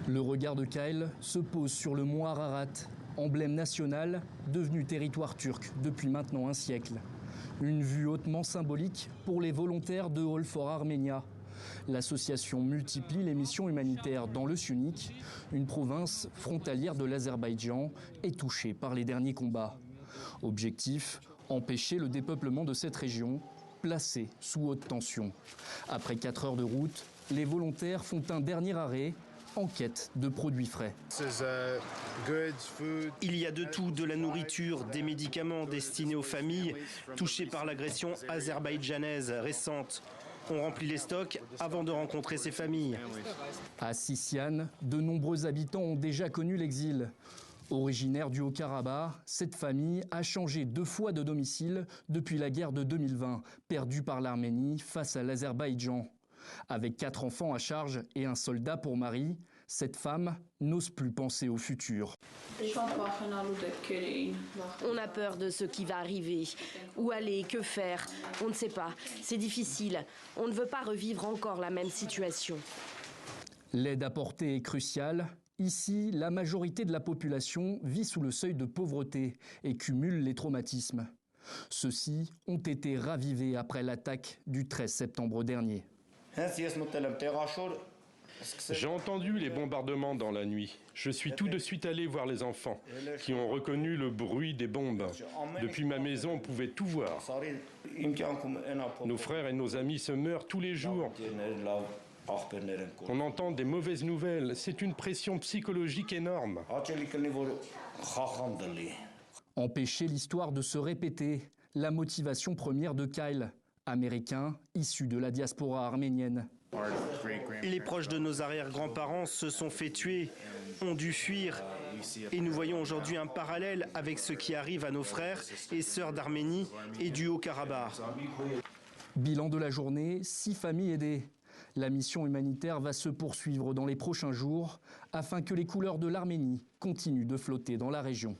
Le regard de Kyle se pose sur le mont Ararat, emblème national devenu territoire turc depuis maintenant un siècle. Une vue hautement symbolique pour les volontaires de All for Armenia. L'association multiplie les missions humanitaires dans le Syunik, une province frontalière de l'Azerbaïdjan et touchée par les derniers combats. Objectif, empêcher le dépeuplement de cette région, placée sous haute tension. Après 4 heures de route, les volontaires font un dernier arrêt en quête de produits frais. Il y a de tout, de la nourriture, des médicaments destinés aux familles touchées par l'agression azerbaïdjanaise récente. On remplit les stocks avant de rencontrer ces familles. À Sissiane, de nombreux habitants ont déjà connu l'exil. Originaire du Haut-Karabakh, cette famille a changé 2 fois de domicile depuis la guerre de 2020, perdue par l'Arménie face à l'Azerbaïdjan. Avec 4 enfants à charge et un soldat pour mari, cette femme n'ose plus penser au futur. On a peur de ce qui va arriver. Où aller, que faire? On ne sait pas. C'est difficile. On ne veut pas revivre encore la même situation. L'aide apportée est cruciale. Ici, la majorité de la population vit sous le seuil de pauvreté et cumule les traumatismes. Ceux-ci ont été ravivés après l'attaque du 13 septembre dernier. J'ai entendu les bombardements dans la nuit. Je suis tout de suite allé voir les enfants, qui ont reconnu le bruit des bombes. Depuis ma maison, on pouvait tout voir. Nos frères et nos amis se meurent tous les jours. On entend des mauvaises nouvelles. C'est une pression psychologique énorme. Empêcher l'histoire de se répéter, la motivation première de Kyle, américain issu de la diaspora arménienne. Les proches de nos arrière-grands-parents se sont fait tuer, ont dû fuir. Et nous voyons aujourd'hui un parallèle avec ce qui arrive à nos frères et sœurs d'Arménie et du Haut-Karabakh. Bilan de la journée, 6 familles aidées. La mission humanitaire va se poursuivre dans les prochains jours afin que les couleurs de l'Arménie continuent de flotter dans la région.